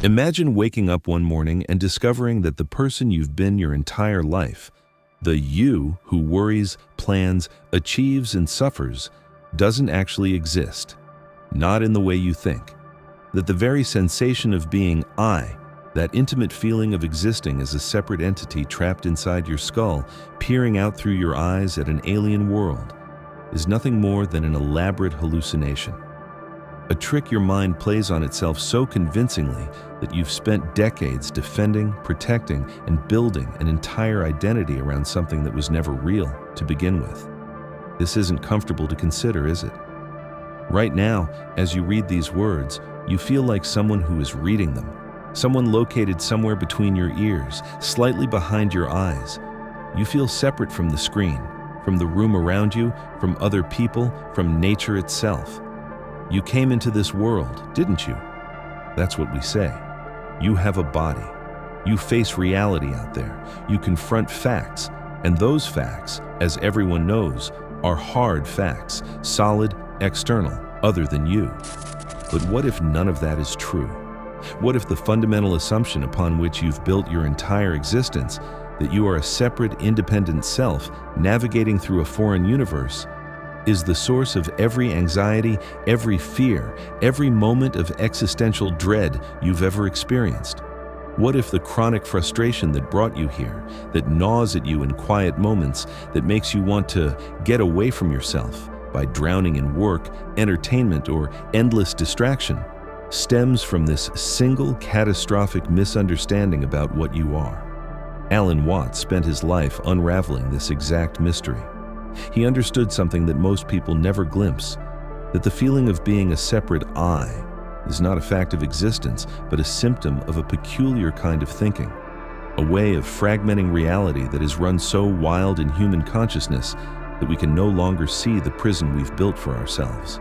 Imagine waking up one morning and discovering that the person you've been your entire life, the you who worries, plans, achieves, and suffers, doesn't actually exist. Not in the way you think. That the very sensation of being I, that intimate feeling of existing as a separate entity trapped inside your skull, peering out through your eyes at an alien world, is nothing more than an elaborate hallucination. A trick your mind plays on itself so convincingly that you've spent decades defending, protecting, and building an entire identity around something that was never real to begin with. This isn't comfortable to consider, is it? Right now, as you read these words, you feel like someone who is reading them, someone located somewhere between your ears, slightly behind your eyes. You feel separate from the screen, from the room around you, from other people, from nature itself. You came into this world, didn't you? That's what we say. You have a body. You face reality out there. You confront facts, and those facts, as everyone knows, are hard facts, solid, external, other than you. But what if none of that is true? What if the fundamental assumption upon which you've built your entire existence, that you are a separate, independent self navigating through a foreign universe, is the source of every anxiety, every fear, every moment of existential dread you've ever experienced? What if the chronic frustration that brought you here, that gnaws at you in quiet moments, that makes you want to get away from yourself by drowning in work, entertainment, or endless distraction, stems from this single catastrophic misunderstanding about what you are? Alan Watts spent his life unraveling this exact mystery. He understood something that most people never glimpse, that the feeling of being a separate I is not a fact of existence, but a symptom of a peculiar kind of thinking, a way of fragmenting reality that has run so wild in human consciousness that we can no longer see the prison we've built for ourselves.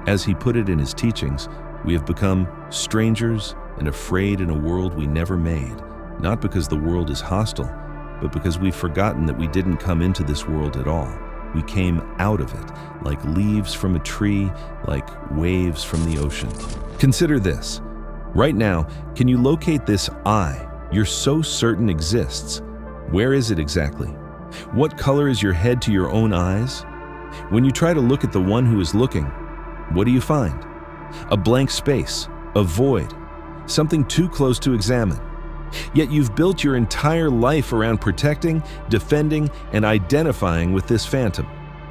As he put it in his teachings, we have become strangers and afraid in a world we never made, not because the world is hostile, but because we've forgotten that we didn't come into this world at all. We came out of it, like leaves from a tree, like waves from the ocean. Consider this. Right now, can you locate this I you're so certain exists? Where is it exactly? What color is your head to your own eyes? When you try to look at the one who is looking, what do you find? A blank space, a void, something too close to examine. Yet you've built your entire life around protecting, defending, and identifying with this phantom.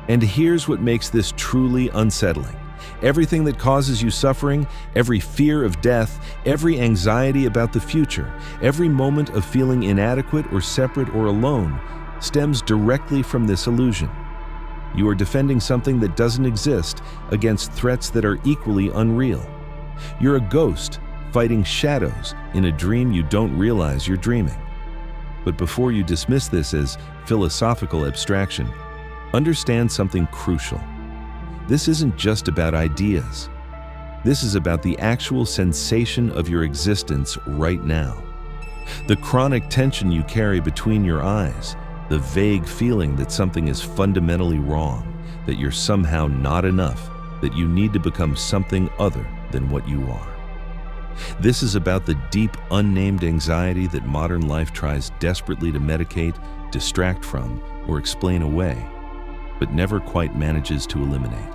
And here's what makes this truly unsettling. Everything that causes you suffering, every fear of death, every anxiety about the future, every moment of feeling inadequate or separate or alone, stems directly from this illusion. You are defending something that doesn't exist against threats that are equally unreal. You're a ghost fighting shadows in a dream you don't realize you're dreaming. But before you dismiss this as philosophical abstraction, understand something crucial. This isn't just about ideas. This is about the actual sensation of your existence right now. The chronic tension you carry between your eyes, the vague feeling that something is fundamentally wrong, that you're somehow not enough, that you need to become something other than what you are. This is about the deep, unnamed anxiety that modern life tries desperately to medicate, distract from, or explain away, but never quite manages to eliminate.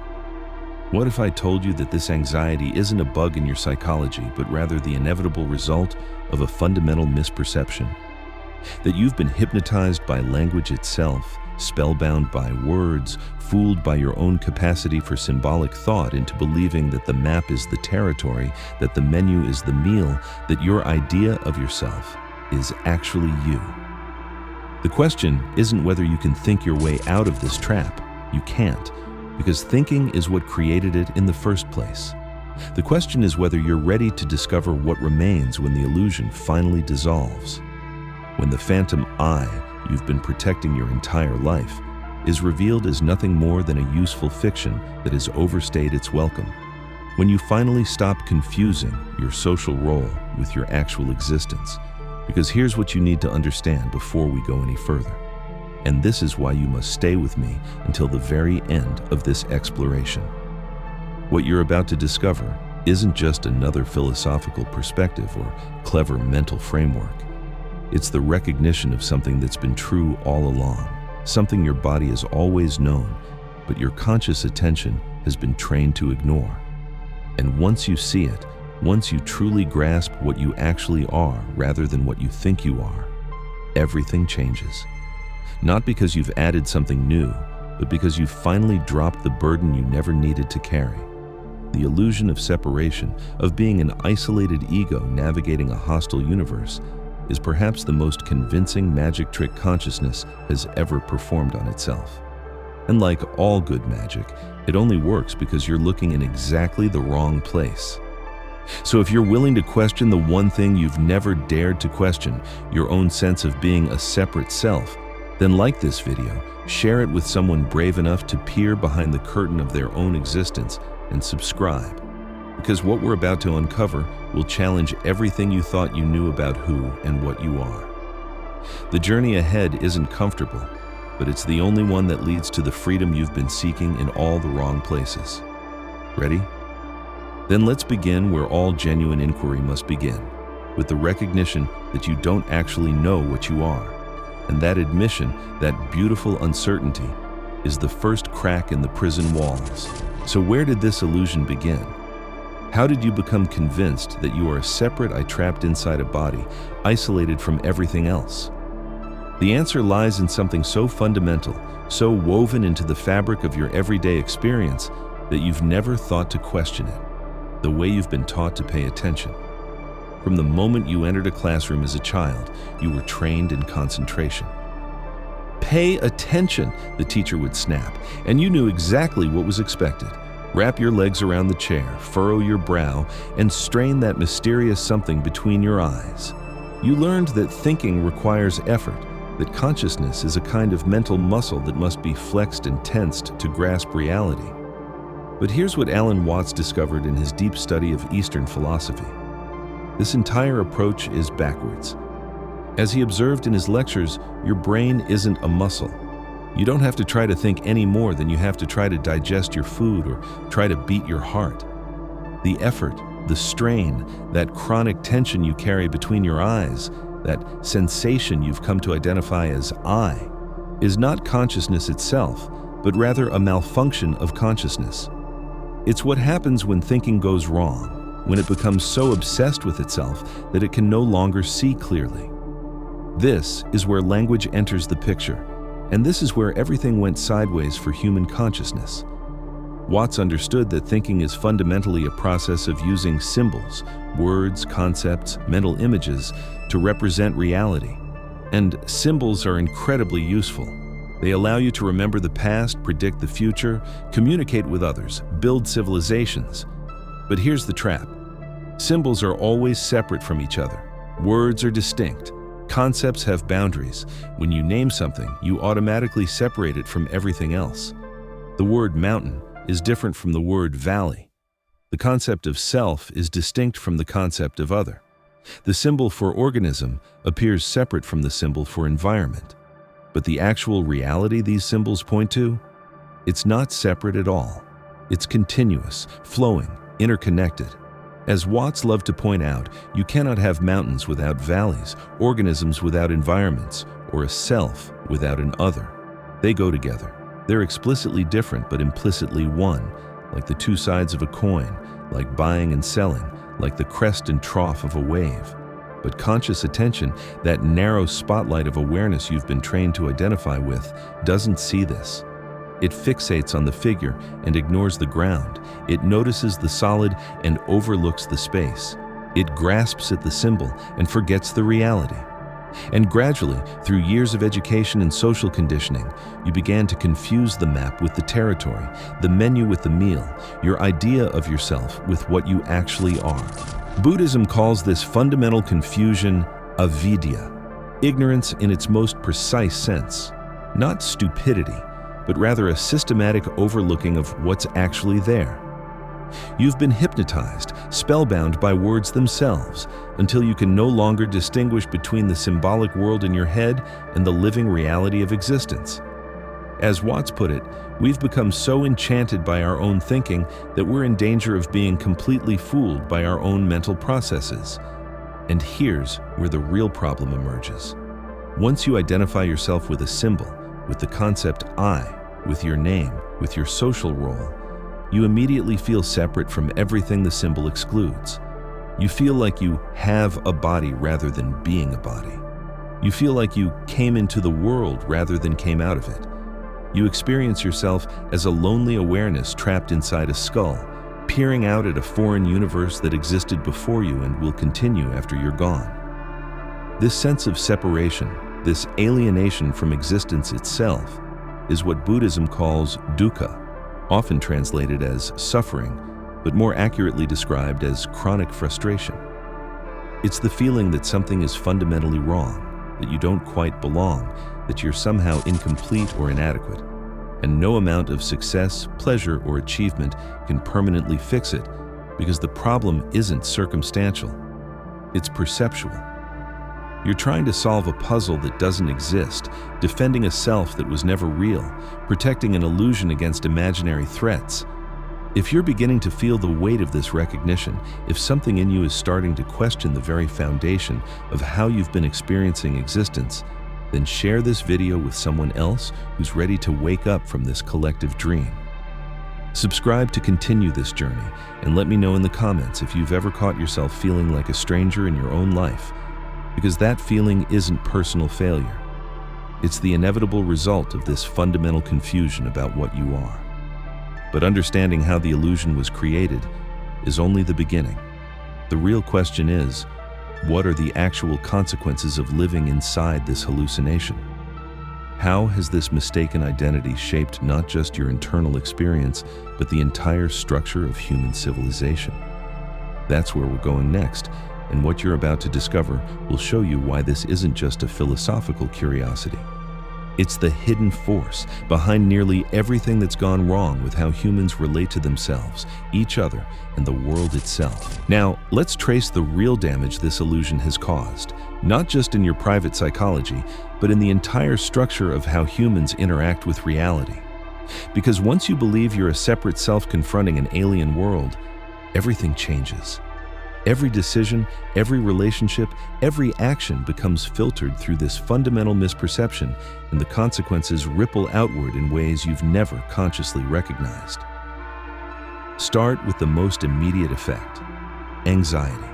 What if I told you that this anxiety isn't a bug in your psychology, but rather the inevitable result of a fundamental misperception? That you've been hypnotized by language itself, spellbound by words, fooled by your own capacity for symbolic thought into believing that the map is the territory, that the menu is the meal, that your idea of yourself is actually you. The question isn't whether you can think your way out of this trap. You can't, because thinking is what created it in the first place. The question is whether you're ready to discover what remains when the illusion finally dissolves. When the phantom I you've been protecting your entire life is revealed as nothing more than a useful fiction that has overstayed its welcome. When you finally stop confusing your social role with your actual existence. Because here's what you need to understand before we go any further. And this is why you must stay with me until the very end of this exploration. What you're about to discover isn't just another philosophical perspective or clever mental framework. It's the recognition of something that's been true all along, something your body has always known, but your conscious attention has been trained to ignore. And once you see it, once you truly grasp what you actually are rather than what you think you are, everything changes. Not because you've added something new, but because you've finally dropped the burden you never needed to carry. The illusion of separation, of being an isolated ego navigating a hostile universe, is perhaps the most convincing magic trick consciousness has ever performed on itself. And like all good magic, it only works because you're looking in exactly the wrong place. So if you're willing to question the one thing you've never dared to question, your own sense of being a separate self, then like this video, share it with someone brave enough to peer behind the curtain of their own existence, and subscribe. Because what we're about to uncover will challenge everything you thought you knew about who and what you are. The journey ahead isn't comfortable, but it's the only one that leads to the freedom you've been seeking in all the wrong places. Ready? Then let's begin where all genuine inquiry must begin, with the recognition that you don't actually know what you are. And that admission, that beautiful uncertainty, is the first crack in the prison walls. So where did this illusion begin? How did you become convinced that you are a separate eye trapped inside a body, isolated from everything else? The answer lies in something so fundamental, so woven into the fabric of your everyday experience, that you've never thought to question it. The way you've been taught to pay attention. From the moment you entered a classroom as a child, you were trained in concentration. Pay attention, the teacher would snap, and you knew exactly what was expected. Wrap your legs around the chair, furrow your brow, and strain that mysterious something between your eyes. You learned that thinking requires effort, that consciousness is a kind of mental muscle that must be flexed and tensed to grasp reality. But here's what Alan Watts discovered in his deep study of Eastern philosophy. This entire approach is backwards. As he observed in his lectures, your brain isn't a muscle. You don't have to try to think any more than you have to try to digest your food or try to beat your heart. The effort, the strain, that chronic tension you carry between your eyes, that sensation you've come to identify as I, is not consciousness itself, but rather a malfunction of consciousness. It's what happens when thinking goes wrong, when it becomes so obsessed with itself that it can no longer see clearly. This is where language enters the picture, and this is where everything went sideways for human consciousness. Watts understood that thinking is fundamentally a process of using symbols, words, concepts, mental images to represent reality. And symbols are incredibly useful. They allow you to remember the past, predict the future, communicate with others, build civilizations. But here's the trap. Symbols are always separate from each other. Words are distinct. Concepts have boundaries. When you name something, you automatically separate it from everything else. The word mountain is different from the word valley. The concept of self is distinct from the concept of other. The symbol for organism appears separate from the symbol for environment. But the actual reality these symbols point to? It's not separate at all. It's continuous, flowing, interconnected. As Watts loved to point out, you cannot have mountains without valleys, organisms without environments, or a self without an other. They go together. They're explicitly different but implicitly one, like the two sides of a coin, like buying and selling, like the crest and trough of a wave. But conscious attention, that narrow spotlight of awareness you've been trained to identify with, doesn't see this. It fixates on the figure and ignores the ground. It notices the solid and overlooks the space. It grasps at the symbol and forgets the reality. And gradually, through years of education and social conditioning, you began to confuse the map with the territory, the menu with the meal, your idea of yourself with what you actually are. Buddhism calls this fundamental confusion Avidya, ignorance in its most precise sense, not stupidity, but rather a systematic overlooking of what's actually there. You've been hypnotized, spellbound by words themselves, until you can no longer distinguish between the symbolic world in your head and the living reality of existence. As Watts put it, We've become so enchanted by our own thinking that we're in danger of being completely fooled by our own mental processes. And here's where the real problem emerges. Once you identify yourself with a symbol, with the concept I, with your name, with your social role, you immediately feel separate from everything the symbol excludes. You feel like you have a body rather than being a body. You feel like you came into the world rather than came out of it. You experience yourself as a lonely awareness trapped inside a skull, peering out at a foreign universe that existed before you and will continue after you're gone. This sense of separation, this alienation from existence itself, is what Buddhism calls dukkha, often translated as suffering, but more accurately described as chronic frustration. It's the feeling that something is fundamentally wrong, that you don't quite belong, that you're somehow incomplete or inadequate, and no amount of success, pleasure, or achievement can permanently fix it, because the problem isn't circumstantial, it's perceptual. You're trying to solve a puzzle that doesn't exist, defending a self that was never real, protecting an illusion against imaginary threats. If you're beginning to feel the weight of this recognition, if something in you is starting to question the very foundation of how you've been experiencing existence, then share this video with someone else who's ready to wake up from this collective dream. Subscribe to continue this journey, and let me know in the comments if you've ever caught yourself feeling like a stranger in your own life, because that feeling isn't personal failure. It's the inevitable result of this fundamental confusion about what you are. But understanding how the illusion was created is only the beginning. The real question is, what are the actual consequences of living inside this hallucination? How has this mistaken identity shaped not just your internal experience, but the entire structure of human civilization? That's where we're going next, and what you're about to discover will show you why this isn't just a philosophical curiosity. It's the hidden force behind nearly everything that's gone wrong with how humans relate to themselves, each other, and the world itself. Now, let's trace the real damage this illusion has caused, not just in your private psychology, but in the entire structure of how humans interact with reality. Because once you believe you're a separate self confronting an alien world, everything changes. Every decision, every relationship, every action becomes filtered through this fundamental misperception, and the consequences ripple outward in ways you've never consciously recognized. Start with the most immediate effect: anxiety.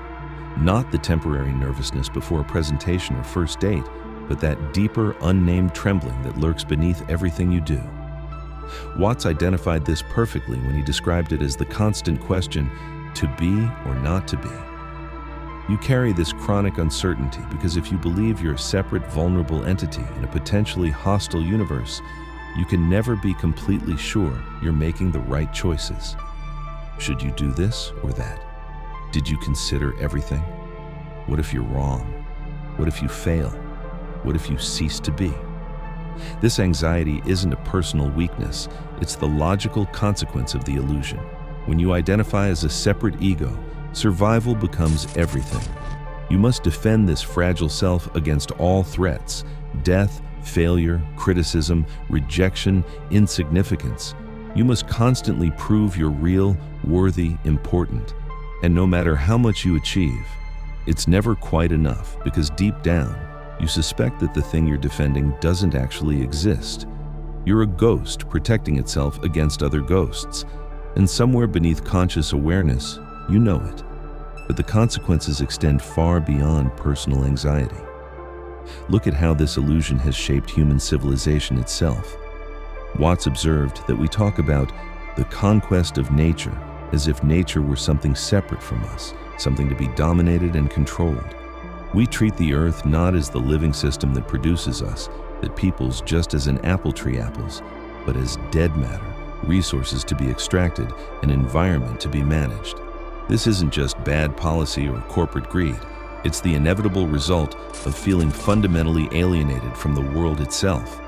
Not the temporary nervousness before a presentation or first date, but that deeper, unnamed trembling that lurks beneath everything you do. Watts identified this perfectly when he described it as the constant question, to be or not to be. You carry this chronic uncertainty because if you believe you're a separate, vulnerable entity in a potentially hostile universe, you can never be completely sure you're making the right choices. Should you do this or that? Did you consider everything? What if you're wrong? What if you fail? What if you cease to be? This anxiety isn't a personal weakness, it's the logical consequence of the illusion. When you identify as a separate ego, survival becomes everything. You must defend this fragile self against all threats: death, failure, criticism, rejection, insignificance. You must constantly prove you're real, worthy, important. And no matter how much you achieve, it's never quite enough, because deep down, you suspect that the thing you're defending doesn't actually exist. You're a ghost protecting itself against other ghosts. And somewhere beneath conscious awareness, you know it. But the consequences extend far beyond personal anxiety. Look at how this illusion has shaped human civilization itself. Watts observed that we talk about the conquest of nature as if nature were something separate from us, something to be dominated and controlled. We treat the earth not as the living system that produces us, that peoples just as an apple tree apples, but as dead matter, resources to be extracted, an environment to be managed. This isn't just bad policy or corporate greed. It's the inevitable result of feeling fundamentally alienated from the world itself.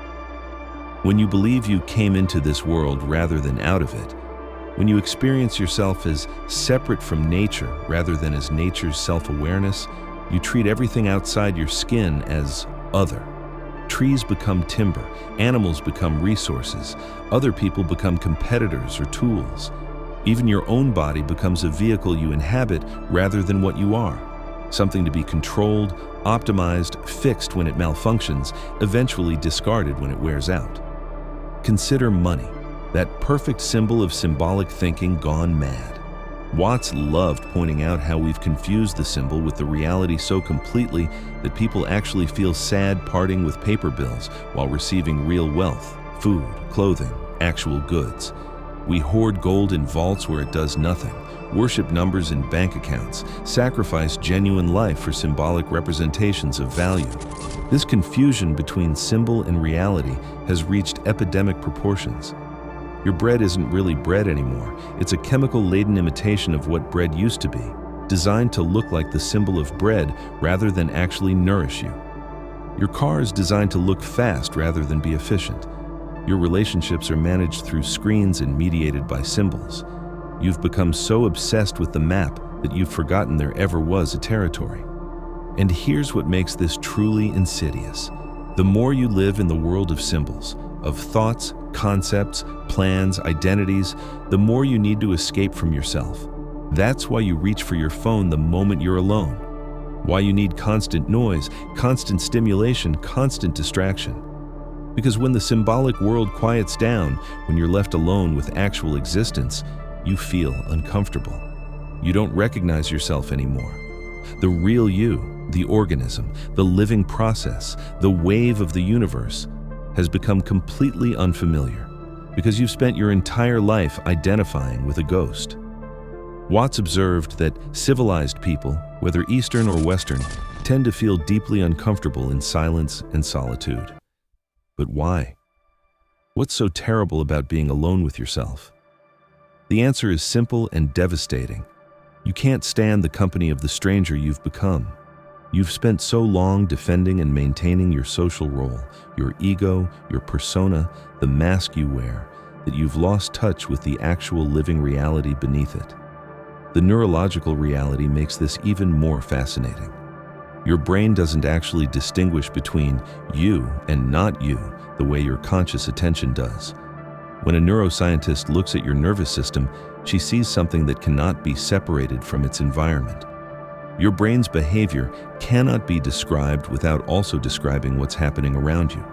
When you believe you came into this world rather than out of it, when you experience yourself as separate from nature rather than as nature's self-awareness, you treat everything outside your skin as other. Trees become timber, animals become resources, other people become competitors or tools. Even your own body becomes a vehicle you inhabit rather than what you are. Something to be controlled, optimized, fixed when it malfunctions, eventually discarded when it wears out. Consider money, that perfect symbol of symbolic thinking gone mad. Watts loved pointing out how we've confused the symbol with the reality so completely that people actually feel sad parting with paper bills while receiving real wealth, food, clothing, actual goods. We hoard gold in vaults where it does nothing, worship numbers in bank accounts, sacrifice genuine life for symbolic representations of value. This confusion between symbol and reality has reached epidemic proportions. Your bread isn't really bread anymore. It's a chemical-laden imitation of what bread used to be, designed to look like the symbol of bread rather than actually nourish you. Your car is designed to look fast rather than be efficient. Your relationships are managed through screens and mediated by symbols. You've become so obsessed with the map that you've forgotten there ever was a territory. And here's what makes this truly insidious. The more you live in the world of symbols, of thoughts, concepts, plans, identities, the more you need to escape from yourself. That's why you reach for your phone the moment you're alone. Why you need constant noise, constant stimulation, constant distraction. Because when the symbolic world quiets down, when you're left alone with actual existence, you feel uncomfortable. You don't recognize yourself anymore. The real you, the organism, the living process, the wave of the universe, has become completely unfamiliar because you've spent your entire life identifying with a ghost. Watts observed that civilized people, whether Eastern or Western, tend to feel deeply uncomfortable in silence and solitude. But why? What's so terrible about being alone with yourself? The answer is simple and devastating. You can't stand the company of the stranger you've become. You've spent so long defending and maintaining your social role, your ego, your persona, the mask you wear, that you've lost touch with the actual living reality beneath it. The neurological reality makes this even more fascinating. Your brain doesn't actually distinguish between you and not you the way your conscious attention does. When a neuroscientist looks at your nervous system, she sees something that cannot be separated from its environment. Your brain's behavior cannot be described without also describing what's happening around you.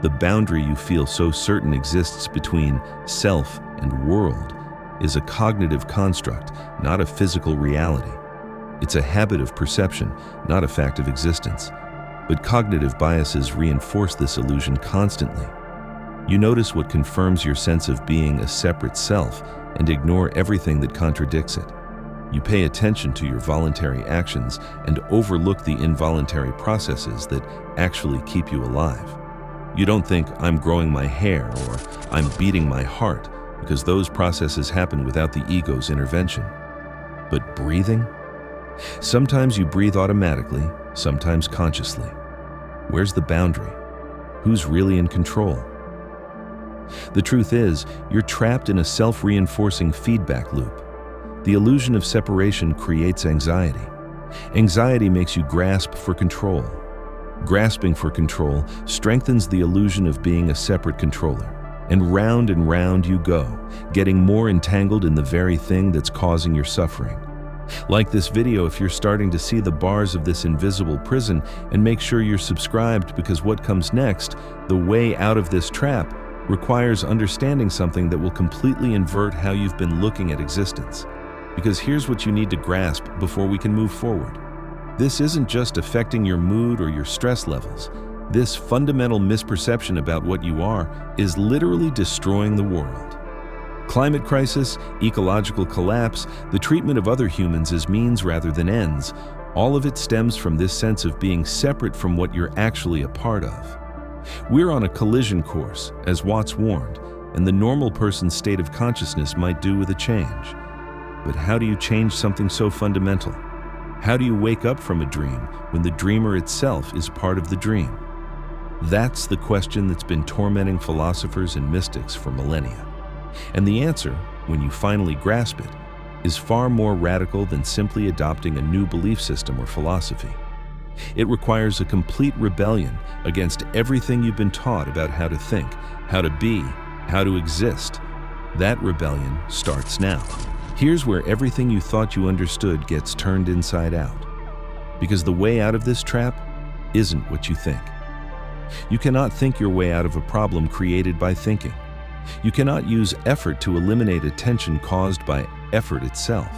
The boundary you feel so certain exists between self and world is a cognitive construct, not a physical reality. It's a habit of perception, not a fact of existence. But cognitive biases reinforce this illusion constantly. You notice what confirms your sense of being a separate self and ignore everything that contradicts it. You pay attention to your voluntary actions and overlook the involuntary processes that actually keep you alive. You don't think, I'm growing my hair or I'm beating my heart, because those processes happen without the ego's intervention. But breathing? Sometimes you breathe automatically, sometimes consciously. Where's the boundary? Who's really in control? The truth is, you're trapped in a self-reinforcing feedback loop. The illusion of separation creates anxiety. Anxiety makes you grasp for control. Grasping for control strengthens the illusion of being a separate controller. And round you go, getting more entangled in the very thing that's causing your suffering. Like this video if you're starting to see the bars of this invisible prison, and make sure you're subscribed, because what comes next, the way out of this trap, requires understanding something that will completely invert how you've been looking at existence. Because here's what you need to grasp before we can move forward. This isn't just affecting your mood or your stress levels. This fundamental misperception about what you are is literally destroying the world. Climate crisis, ecological collapse, the treatment of other humans as means rather than ends, all of it stems from this sense of being separate from what you're actually a part of. We're on a collision course, as Watts warned, and the normal person's state of consciousness might do with a change. But how do you change something so fundamental? How do you wake up from a dream when the dreamer itself is part of the dream? That's the question that's been tormenting philosophers and mystics for millennia. And the answer, when you finally grasp it, is far more radical than simply adopting a new belief system or philosophy. It requires a complete rebellion against everything you've been taught about how to think, how to be, how to exist. That rebellion starts now. Here's where everything you thought you understood gets turned inside out. Because the way out of this trap isn't what you think. You cannot think your way out of a problem created by thinking. You cannot use effort to eliminate a tension caused by effort itself.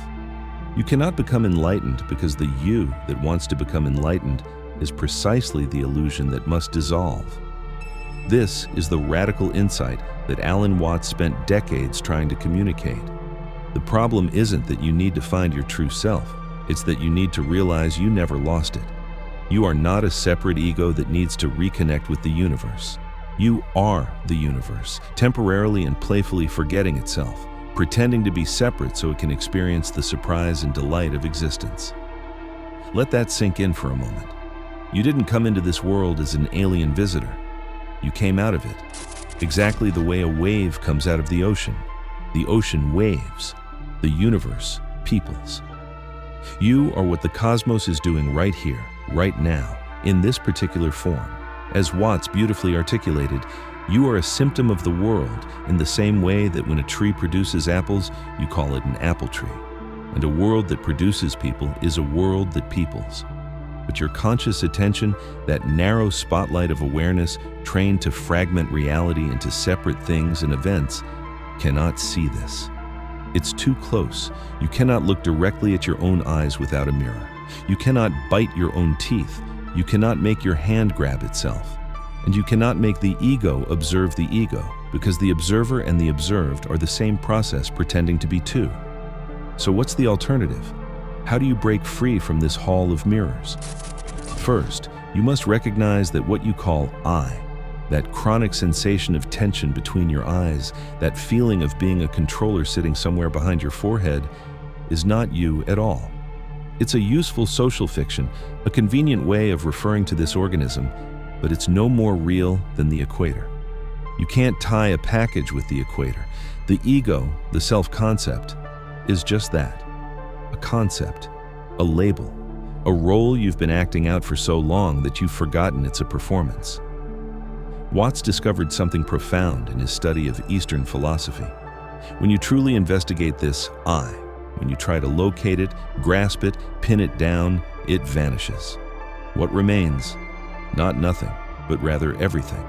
You cannot become enlightened because the you that wants to become enlightened is precisely the illusion that must dissolve. This is the radical insight that Alan Watts spent decades trying to communicate. The problem isn't that you need to find your true self, it's that you need to realize you never lost it. You are not a separate ego that needs to reconnect with the universe. You are the universe, temporarily and playfully forgetting itself, pretending to be separate so it can experience the surprise and delight of existence. Let that sink in for a moment. You didn't come into this world as an alien visitor. You came out of it, exactly the way a wave comes out of the ocean. The ocean waves, the universe peoples. You are what the cosmos is doing right here, right now, in this particular form. As Watts beautifully articulated, you are a symptom of the world in the same way that when a tree produces apples, you call it an apple tree. And a world that produces people is a world that peoples. But your conscious attention, that narrow spotlight of awareness trained to fragment reality into separate things and events, cannot see this. It's too close. You cannot look directly at your own eyes without a mirror. You cannot bite your own teeth. You cannot make your hand grab itself. And you cannot make the ego observe the ego, because the observer and the observed are the same process pretending to be two. So what's the alternative? How do you break free from this hall of mirrors? First, you must recognize that what you call I, that chronic sensation of tension between your eyes, that feeling of being a controller sitting somewhere behind your forehead, is not you at all. It's a useful social fiction, a convenient way of referring to this organism, but it's no more real than the equator. You can't tie a package with the equator. The ego, the self-concept, is just that, a concept, a label, a role you've been acting out for so long that you've forgotten it's a performance. Watts discovered something profound in his study of Eastern philosophy. When you truly investigate this I, when you try to locate it, grasp it, pin it down, it vanishes. What remains? Not nothing, but rather everything.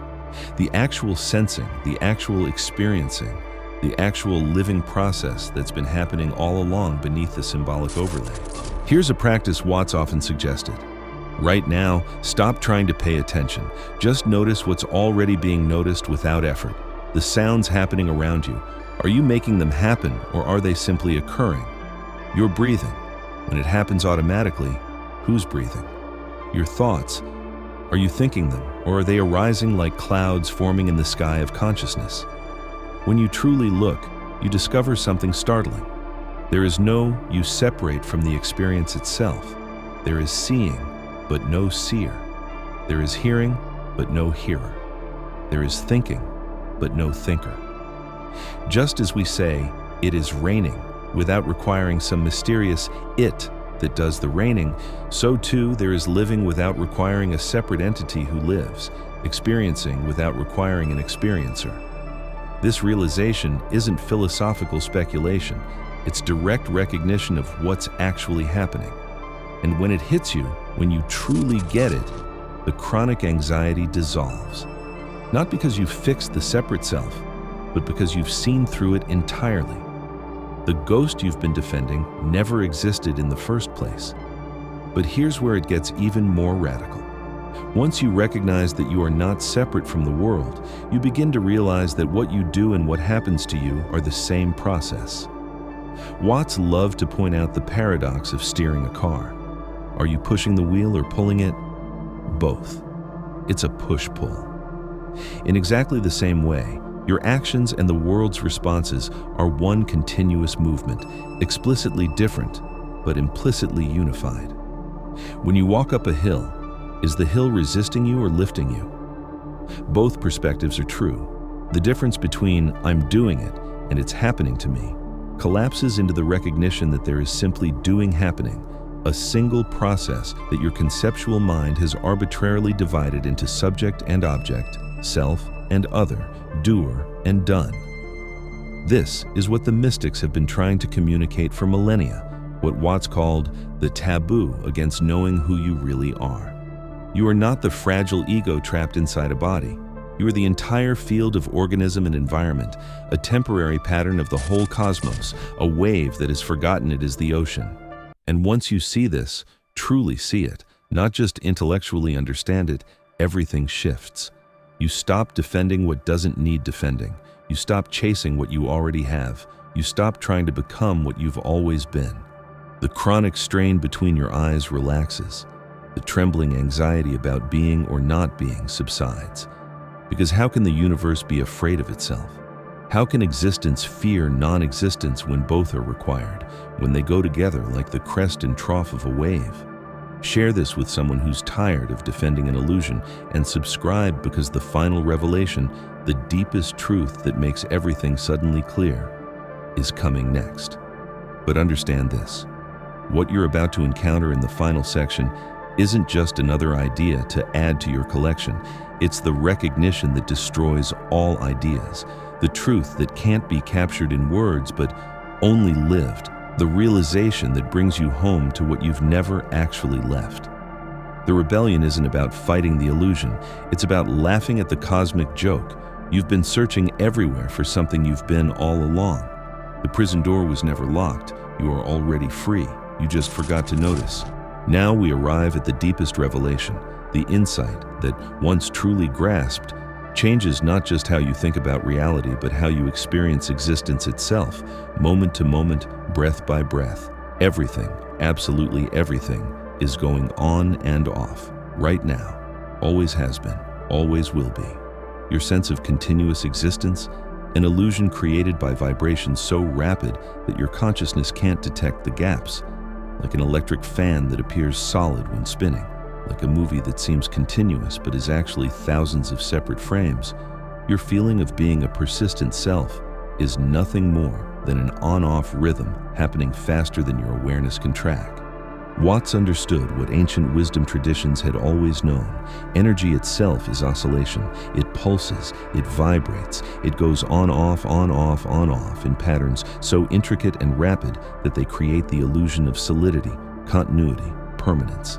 The actual sensing, the actual experiencing, the actual living process that's been happening all along beneath the symbolic overlay. Here's a practice Watts often suggested. Right now, stop trying to pay attention. Just notice what's already being noticed without effort. The sounds happening around you. Are you making them happen, or are they simply occurring? You're breathing. When it happens automatically, who's breathing? Your thoughts. Are you thinking them, or are they arising like clouds forming in the sky of consciousness? When you truly look, you discover something startling. There is no you separate from the experience itself. There is seeing, but no seer. There is hearing, but no hearer. There is thinking, but no thinker. Just as we say, it is raining, without requiring some mysterious it that does the raining, so too there is living without requiring a separate entity who lives, experiencing without requiring an experiencer. This realization isn't philosophical speculation, it's direct recognition of what's actually happening. And when it hits you, when you truly get it, the chronic anxiety dissolves. Not because you've fixed the separate self, but because you've seen through it entirely. The ghost you've been defending never existed in the first place. But here's where it gets even more radical. Once you recognize that you are not separate from the world, you begin to realize that what you do and what happens to you are the same process. Watts loved to point out the paradox of steering a car. Are you pushing the wheel or pulling it? Both. It's a push-pull. In exactly the same way, your actions and the world's responses are one continuous movement, explicitly different, but implicitly unified. When you walk up a hill, is the hill resisting you or lifting you? Both perspectives are true. The difference between I'm doing it and it's happening to me collapses into the recognition that there is simply doing happening, a single process that your conceptual mind has arbitrarily divided into subject and object, self and other, doer and done. This is what the mystics have been trying to communicate for millennia, what Watts called the taboo against knowing who you really are. You are not the fragile ego trapped inside a body. You are the entire field of organism and environment, a temporary pattern of the whole cosmos, a wave that has forgotten it is the ocean. And once you see this, truly see it, not just intellectually understand it, everything shifts. You stop defending what doesn't need defending. You stop chasing what you already have. You stop trying to become what you've always been. The chronic strain between your eyes relaxes. The trembling anxiety about being or not being subsides. Because how can the universe be afraid of itself? How can existence fear non-existence when both are required, when they go together like the crest and trough of a wave? Share this with someone who's tired of defending an illusion, and subscribe, because the final revelation, the deepest truth that makes everything suddenly clear, is coming next. But understand this: what you're about to encounter in the final section isn't just another idea to add to your collection. It's the recognition that destroys all ideas, the truth that can't be captured in words but only lived, the realization that brings you home to what you've never actually left. The rebellion isn't about fighting the illusion, it's about laughing at the cosmic joke. You've been searching everywhere for something you've been all along. The prison door was never locked. You are already free. You just forgot to notice. Now we arrive at the deepest revelation, the insight that, once truly grasped, changes not just how you think about reality, but how you experience existence itself, moment to moment, breath by breath. Everything, absolutely everything, is going on and off, right now, always has been, always will be. Your sense of continuous existence, an illusion created by vibrations so rapid that your consciousness can't detect the gaps, like an electric fan that appears solid when spinning, like a movie that seems continuous but is actually thousands of separate frames. Your feeling of being a persistent self is nothing more than an on-off rhythm happening faster than your awareness can track. Watts understood what ancient wisdom traditions had always known. Energy itself is oscillation. It pulses, it vibrates, it goes on-off, on-off, on-off in patterns so intricate and rapid that they create the illusion of solidity, continuity, permanence.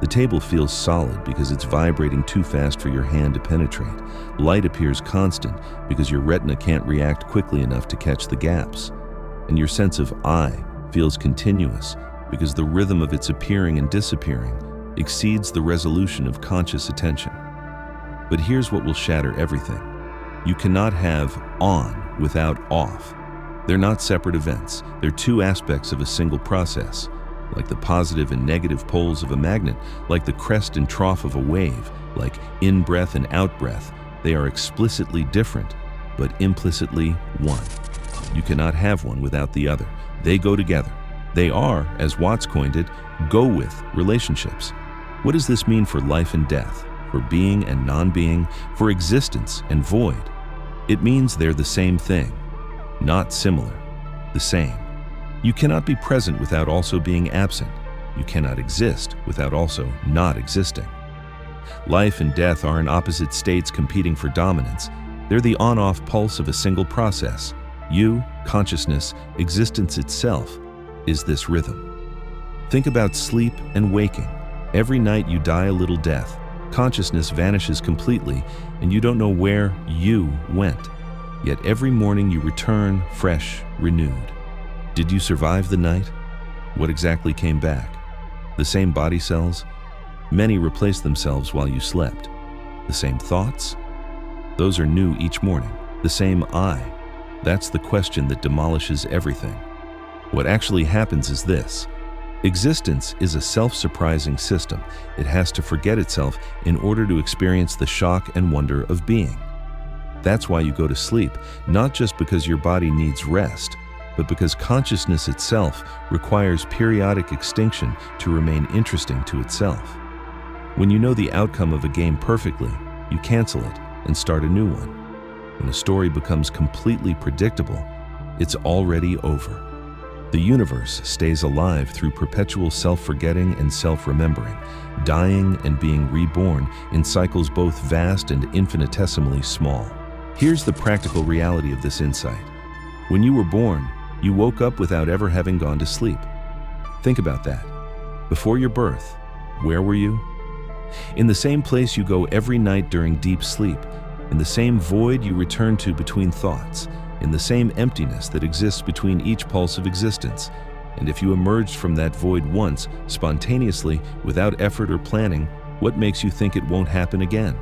The table feels solid because it's vibrating too fast for your hand to penetrate. Light appears constant because your retina can't react quickly enough to catch the gaps. And your sense of I feels continuous because the rhythm of its appearing and disappearing exceeds the resolution of conscious attention. But here's what will shatter everything. You cannot have on without off. They're not separate events. They're two aspects of a single process. Like the positive and negative poles of a magnet, like the crest and trough of a wave, like in-breath and out-breath, they are explicitly different, but implicitly one. You cannot have one without the other. They go together. They are, as Watts coined it, go-with relationships. What does this mean for life and death, for being and non-being, for existence and void? It means they're the same thing, not similar, the same. You cannot be present without also being absent. You cannot exist without also not existing. Life and death are in opposite states competing for dominance. They're the on-off pulse of a single process. You, consciousness, existence itself, is this rhythm. Think about sleep and waking. Every night you die a little death. Consciousness vanishes completely, and you don't know where you went. Yet every morning you return fresh, renewed. Did you survive the night? What exactly came back? The same body cells? Many replaced themselves while you slept. The same thoughts? Those are new each morning. The same I? That's the question that demolishes everything. What actually happens is this. Existence is a self-surprising system. It has to forget itself in order to experience the shock and wonder of being. That's why you go to sleep, not just because your body needs rest, but because consciousness itself requires periodic extinction to remain interesting to itself. When you know the outcome of a game perfectly, you cancel it and start a new one. When a story becomes completely predictable, it's already over. The universe stays alive through perpetual self-forgetting and self-remembering, dying and being reborn in cycles both vast and infinitesimally small. Here's the practical reality of this insight. When you were born, you woke up without ever having gone to sleep. Think about that. Before your birth, where were you? In the same place you go every night during deep sleep, in the same void you return to between thoughts, in the same emptiness that exists between each pulse of existence. And if you emerged from that void once, spontaneously, without effort or planning, what makes you think it won't happen again?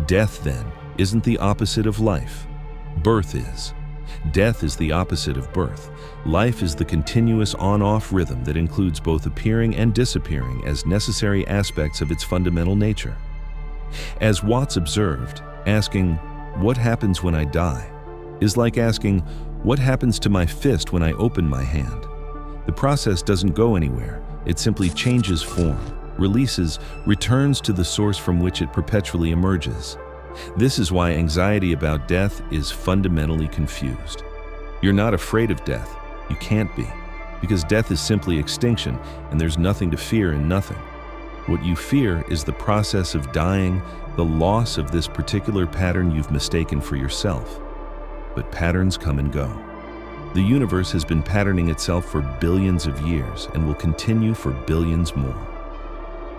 Death, then, isn't the opposite of life. Birth is. Death is the opposite of birth. Life is the continuous on-off rhythm that includes both appearing and disappearing as necessary aspects of its fundamental nature. As Watts observed, asking, "What happens when I die?" is like asking, "What happens to my fist when I open my hand?" The process doesn't go anywhere. It simply changes form, releases, returns to the source from which it perpetually emerges. This is why anxiety about death is fundamentally confused. You're not afraid of death. You can't be, because death is simply extinction, and there's nothing to fear in nothing. What you fear is the process of dying, the loss of this particular pattern you've mistaken for yourself. But patterns come and go. The universe has been patterning itself for billions of years and will continue for billions more.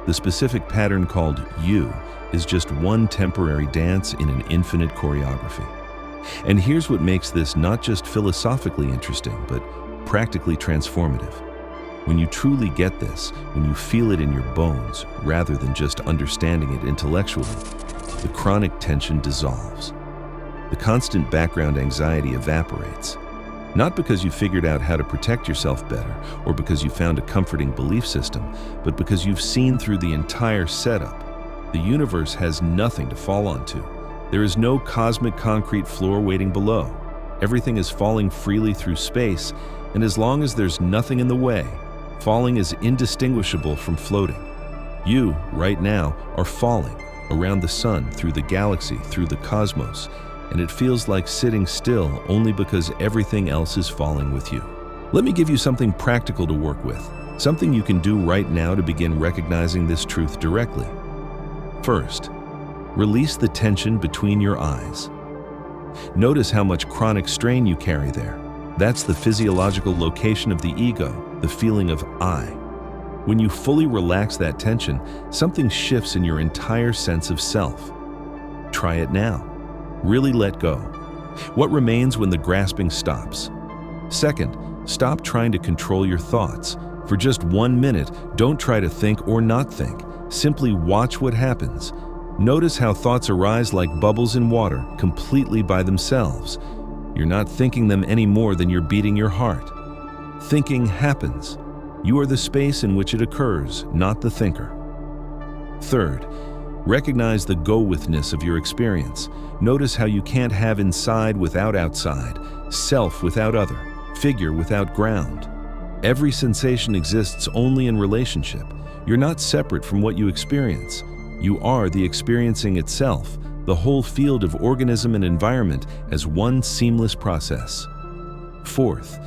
The specific pattern called you is just one temporary dance in an infinite choreography. And here's what makes this not just philosophically interesting, but practically transformative. When you truly get this, when you feel it in your bones, rather than just understanding it intellectually, the chronic tension dissolves. The constant background anxiety evaporates. Not because you figured out how to protect yourself better, or because you found a comforting belief system, but because you've seen through the entire setup. The universe has nothing to fall onto. There is no cosmic concrete floor waiting below. Everything is falling freely through space, and as long as there's nothing in the way, falling is indistinguishable from floating. You, right now, are falling around the sun, through the galaxy, through the cosmos, and it feels like sitting still only because everything else is falling with you. Let me give you something practical to work with, something you can do right now to begin recognizing this truth directly. First, release the tension between your eyes. Notice how much chronic strain you carry there. That's the physiological location of the ego, the feeling of I. When you fully relax that tension, something shifts in your entire sense of self. Try it now. Really let go. What remains when the grasping stops? Second, stop trying to control your thoughts. For just 1 minute, don't try to think or not think. Simply watch what happens. Notice how thoughts arise like bubbles in water, completely by themselves. You're not thinking them any more than you're beating your heart. Thinking happens. You are the space in which it occurs, not the thinker. Third, recognize the go-withness of your experience. Notice how you can't have inside without outside, self without other, figure without ground. Every sensation exists only in relationship. You're not separate from what you experience. You are the experiencing itself, the whole field of organism and environment as one seamless process. Fourth,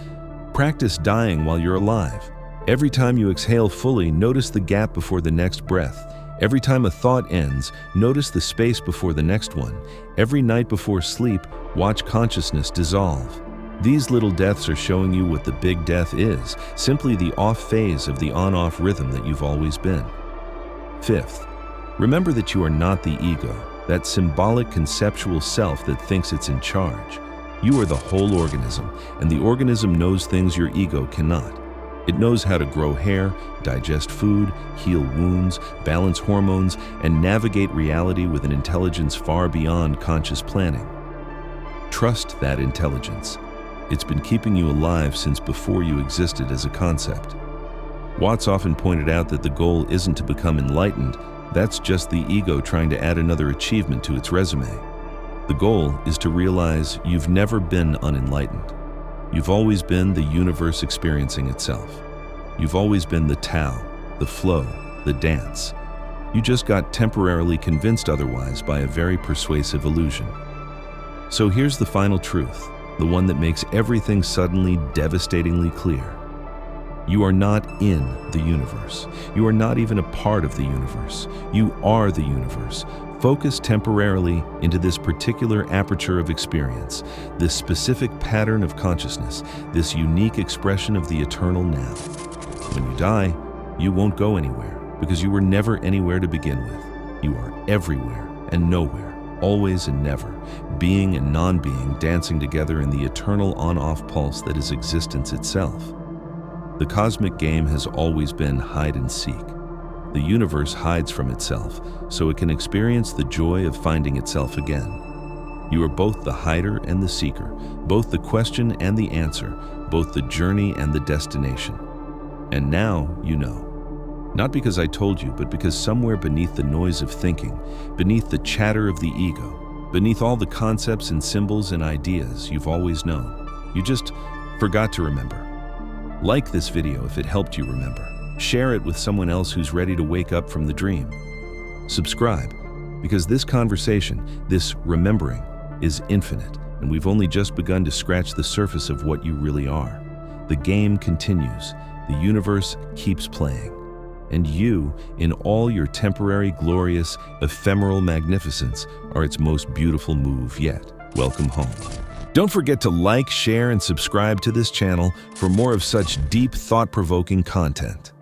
practice dying while you're alive. Every time you exhale fully, notice the gap before the next breath. Every time a thought ends, notice the space before the next one. Every night before sleep, watch consciousness dissolve. These little deaths are showing you what the big death is, simply the off phase of the on-off rhythm that you've always been. Fifth, remember that you are not the ego, that symbolic conceptual self that thinks it's in charge. You are the whole organism, and the organism knows things your ego cannot. It knows how to grow hair, digest food, heal wounds, balance hormones, and navigate reality with an intelligence far beyond conscious planning. Trust that intelligence. It's been keeping you alive since before you existed as a concept. Watts often pointed out that the goal isn't to become enlightened. That's just the ego trying to add another achievement to its resume. The goal is to realize you've never been unenlightened. You've always been the universe experiencing itself. You've always been the Tao, the flow, the dance. You just got temporarily convinced otherwise by a very persuasive illusion. So here's the final truth. the one that makes everything suddenly devastatingly clear. You are not in the universe. You are not even a part of the universe. You are the universe. Focus temporarily into this particular aperture of experience, this specific pattern of consciousness, this unique expression of the eternal now. When you die, you won't go anywhere, because you were never anywhere to begin with. You are everywhere and nowhere, always and never, being and non-being dancing together in the eternal on-off pulse that is existence itself. The cosmic game has always been hide and seek. The universe hides from itself so it can experience the joy of finding itself again. You are both the hider and the seeker, both the question and the answer, both the journey and the destination. And now you know. Not because I told you, but because somewhere beneath the noise of thinking, beneath the chatter of the ego, beneath all the concepts and symbols and ideas you've always known, you just forgot to remember. Like this video if it helped you remember. Share it with someone else who's ready to wake up from the dream. Subscribe, because this conversation, this remembering, is infinite, and we've only just begun to scratch the surface of what you really are. The game continues. The universe keeps playing. And you, in all your temporary, glorious, ephemeral magnificence, are its most beautiful move yet. Welcome home. Don't forget to like, share, and subscribe to this channel for more of such deep, thought-provoking content.